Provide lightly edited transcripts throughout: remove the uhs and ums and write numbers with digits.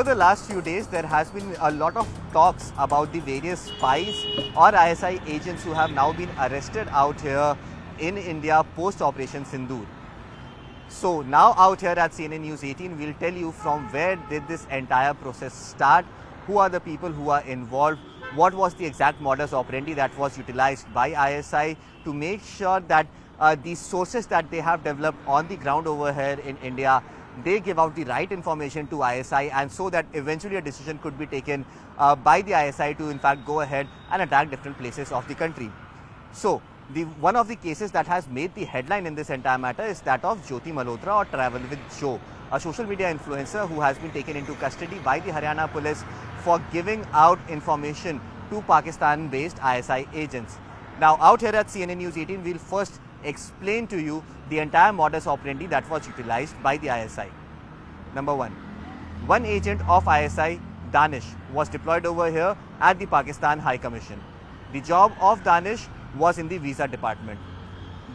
the last few days, there has been a lot of talks about the various spies or ISI agents who have now been arrested out here in India post Operation Sindoor. So now out here at CNN News 18, we'll tell you from where did this entire process start, who are the people who are involved, what was the exact modus operandi that was utilized by ISI to make sure that these sources that they have developed on the ground over here in India, they give out the right information to ISI, and so that eventually a decision could be taken by the ISI to in fact go ahead and attack different places of the country. So one of the cases that has made the headline in this entire matter is that of Jyoti Malhotra, or Travel with Jo, a social media influencer who has been taken into custody by the Haryana police for giving out information to Pakistan-based ISI agents. Now out here at CNN News 18, we'll first explain to you the entire modus operandi that was utilized by the ISI. Number one agent of ISI, Danish, was deployed over here at the Pakistan High Commission. The job of Danish was in the visa department.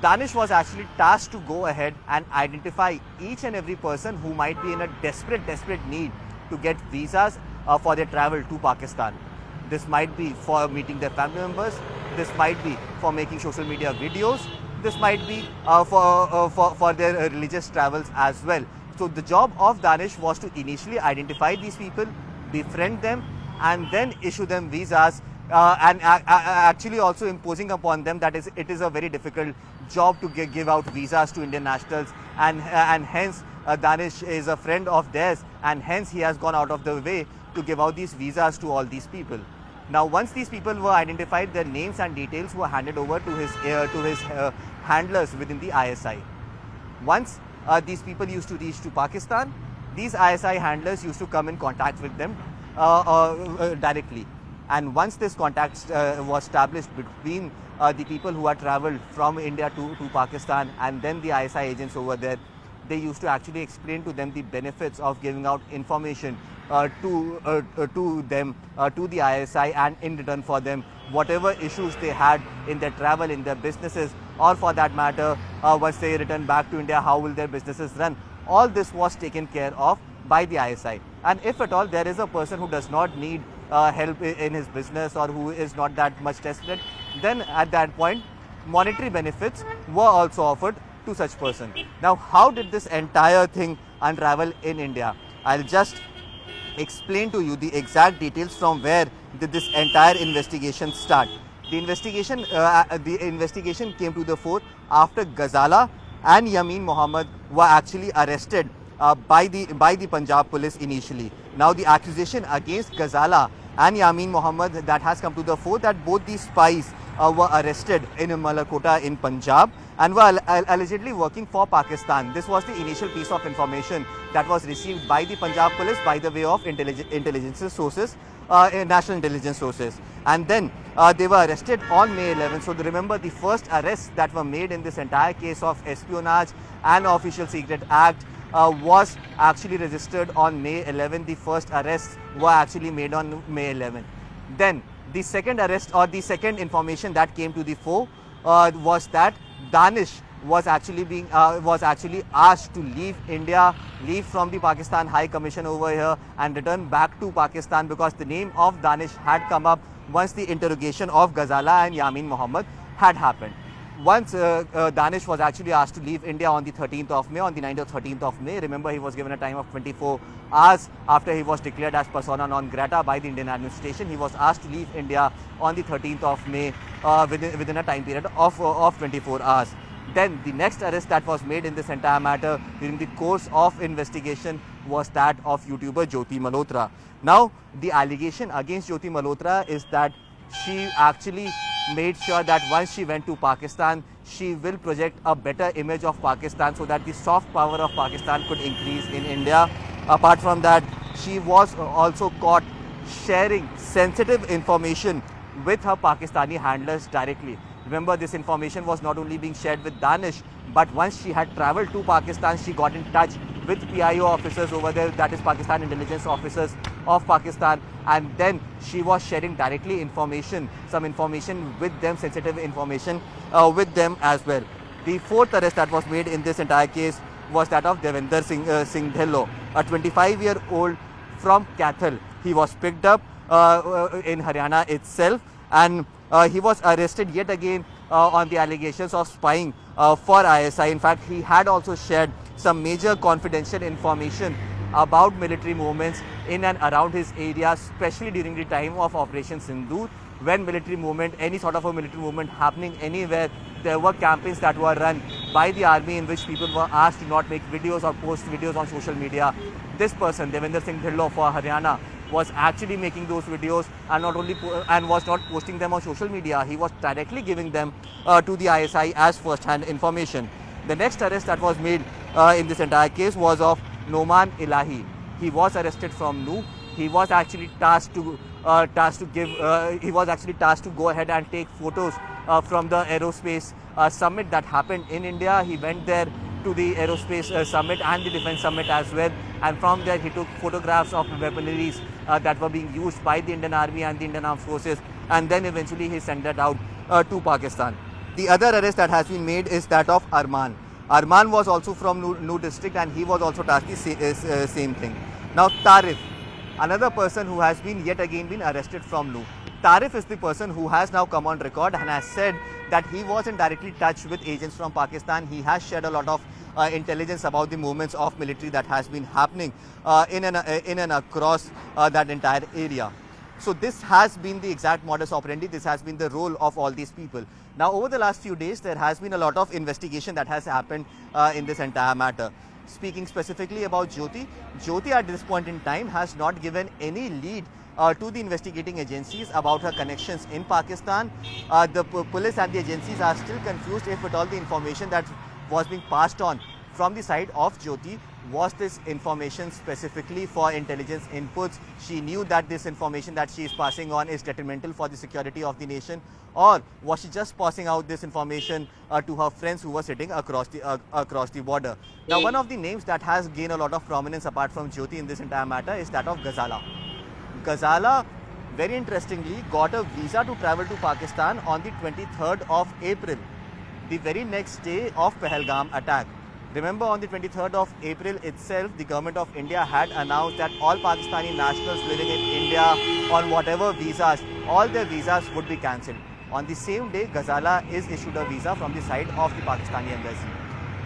Danish was actually tasked to go ahead and identify each and every person who might be in a desperate need to get visas for their travel to Pakistan. This might be for meeting their family members, this might be for making social media videos, this might be for their religious travels as well. So the job of Danish was to initially identify these people, befriend them, and then issue them visas, and actually also imposing upon them that it is a very difficult job to give out visas to Indian nationals, and hence Danish is a friend of theirs, and hence he has gone out of the way to give out these visas to all these people. Now once these people were identified, their names and details were handed over to his handlers within the ISI. Once these people used to reach to Pakistan, these ISI handlers used to come in contact with them directly. And once this contact was established between the people who had travelled from India to Pakistan and then the ISI agents over there, they used to actually explain to them the benefits of giving out information to them, to the ISI, and in return for them, whatever issues they had in their travel, in their businesses, or for that matter, once they return back to India, how will their businesses run? All this was taken care of by the ISI. And if at all there is a person who does not need help in his business, or who is not that much desperate, then at that point, monetary benefits were also offered to such person. Now, how did this entire thing unravel in India? I'll just explain to you the exact details from where did this entire investigation start. The investigation came to the fore after Ghazala and Yamin Mohammed were actually arrested by the Punjab police initially. Now the accusation against Ghazala and Yamin Mohammed that has come to the fore, that both these spies were arrested in Malakota in Punjab and were allegedly working for Pakistan. This was the initial piece of information that was received by the Punjab police by the way of intelligence sources, national intelligence sources. And then they were arrested on May 11. So remember, the first arrests that were made in this entire case of espionage and Official Secret Act was actually registered on May 11. The first arrests were actually made on May 11. Then the second arrest, or the second information that came to the fore, was that Danish was actually asked to leave India, leave from the Pakistan High Commission over here, and return back to Pakistan, because the name of Danish had come up once the interrogation of Ghazala and Yamin Mohammed had happened. Once Danish was actually asked to leave India on the 13th of May, on the 9th or 13th of May. Remember, he was given a time of 24 hours after he was declared as persona non grata by the Indian administration. He was asked to leave India on the 13th of May within a time period of 24 hours. Then the next arrest that was made in this entire matter during the course of investigation was that of YouTuber Jyoti Malhotra. Now, the allegation against Jyoti Malhotra is that she actually made sure that once she went to Pakistan, she will project a better image of Pakistan so that the soft power of Pakistan could increase in India. Apart from that, she was also caught sharing sensitive information with her Pakistani handlers directly. Remember, this information was not only being shared with Danish, but once she had traveled to Pakistan, she got in touch with PIO officers over there, that is Pakistan intelligence officers of Pakistan, and then she was sharing directly information, some information with them, sensitive information with them as well. The fourth arrest that was made in this entire case was that of Devinder Singh Dhillon, a 25-year-old from Kathal. He was picked up in Haryana itself, and he was arrested yet again on the allegations of spying for ISI. In fact, he had also shared some major confidential information about military movements in and around his area, especially during the time of Operation Sindoor. When military movement, any sort of a military movement happening anywhere, there were campaigns that were run by the army in which people were asked to not make videos or post videos on social media. This person, Devender Singh Dhillon for Haryana, was actually making those videos and not only and was not posting them on social media. He was directly giving them to the ISI as first-hand information. The next arrest that was made in this entire case was of Noman Elahi. He was arrested from Nuh. He was actually tasked to go ahead and take photos from the aerospace summit that happened in India. He went there to the aerospace summit and the defense summit as well, and from there he took photographs of weaponries that were being used by the Indian Army and the Indian Armed Forces, and then eventually he sent that out to Pakistan. The other arrest that has been made is that of Arman. Arman was also from Nuh district, and he was also tasked the same thing. Now Tarif, another person who has been yet again been arrested from Nuh. Tarif is the person who has now come on record and has said that he was in directly touch with agents from Pakistan. He has shared a lot of intelligence about the movements of military that has been happening in and across that entire area. So this has been the exact modus operandi. This has been the role of all these people. Now, over the last few days, there has been a lot of investigation that has happened in this entire matter. Speaking specifically about Jyoti, Jyoti at this point in time has not given any lead to the investigating agencies about her connections in Pakistan. The police and the agencies are still confused if at all the information that was being passed on from the side of Jyoti was this information specifically for intelligence inputs. She knew that this information that she is passing on is detrimental for the security of the nation, or was she just passing out this information to her friends who were sitting across the border? Now, one of the names that has gained a lot of prominence apart from Jyoti in this entire matter is that of Ghazala. Ghazala, very interestingly, got a visa to travel to Pakistan on the 23rd of April, the very next day of Pahalgam attack. Remember, on the 23rd of April itself, the government of India had announced that all Pakistani nationals living in India on whatever visas, all their visas would be cancelled. On the same day, Ghazala is issued a visa from the side of the Pakistani embassy.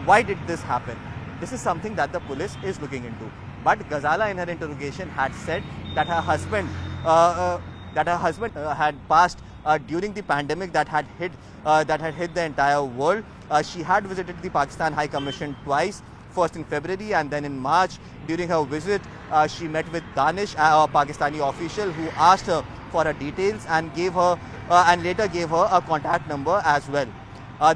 Why did this happen? This is something that the police is looking into. But Ghazala in her interrogation had said that her husband had passed during the pandemic that had hit the entire world. She had visited the Pakistan High Commission twice, first in February and then in March. During her visit, she met with Danish, a Pakistani official, who asked her for her details and later gave her a contact number as well.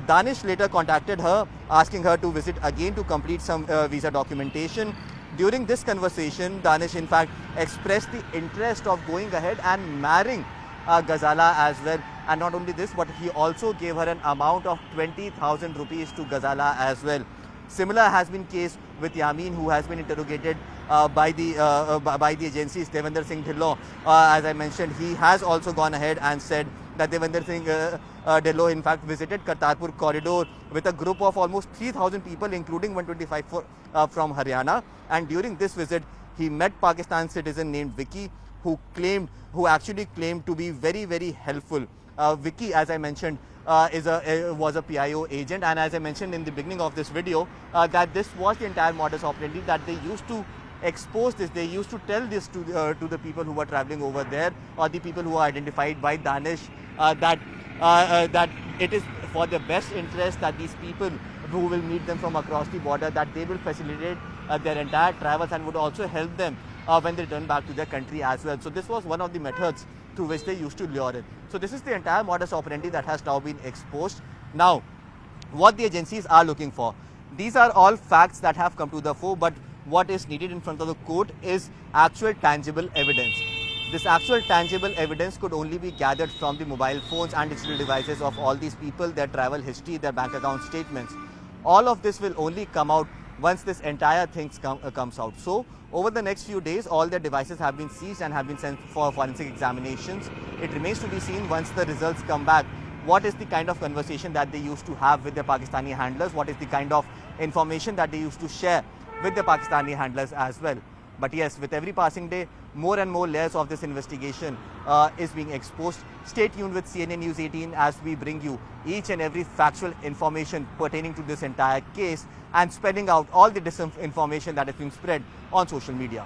Danish later contacted her, asking her to visit again to complete some visa documentation. During this conversation, Danish in fact expressed the interest of going ahead and marrying Ghazala as well. And not only this, but he also gave her an amount of 20,000 rupees to Ghazala as well. Similar has been case with Yamin, who has been interrogated by the agencies. Devender Singh Dhillon, as I mentioned, he has also gone ahead and said that Devender Singh Dhillon in fact visited Kartarpur corridor with a group of almost 3,000 people, including 125 from Haryana. And during this visit, he met Pakistan citizen named Vicky, who actually claimed to be very, very helpful. Vicky, as I mentioned, was a PIO agent, and as I mentioned in the beginning of this video, that this was the entire modus operandi, that they used to expose this. They used to tell this to the people who were traveling over there, or the people who are identified by Danish, that it is for their best interest that these people who will meet them from across the border, that they will facilitate their entire travels and would also help them when they return back to their country as well. So this was one of the methods through which they used to lure it. So this is the entire modus operandi that has now been exposed. Now, what the agencies are looking for, these are all facts that have come to the fore, but what is needed in front of the court is actual tangible evidence. This actual tangible evidence could only be gathered from the mobile phones and digital devices of all these people, their travel history, their bank account statements. All of this will only come out once this entire thing comes out. So, over the next few days, all their devices have been seized and have been sent for forensic examinations. It remains to be seen once the results come back, what is the kind of conversation that they used to have with their Pakistani handlers, what is the kind of information that they used to share with the Pakistani handlers as well. But yes, with every passing day, more and more layers of this investigation is being exposed. Stay tuned with CNN News 18 as we bring you each and every factual information pertaining to this entire case and spelling out all the disinformation that has been spread on social media.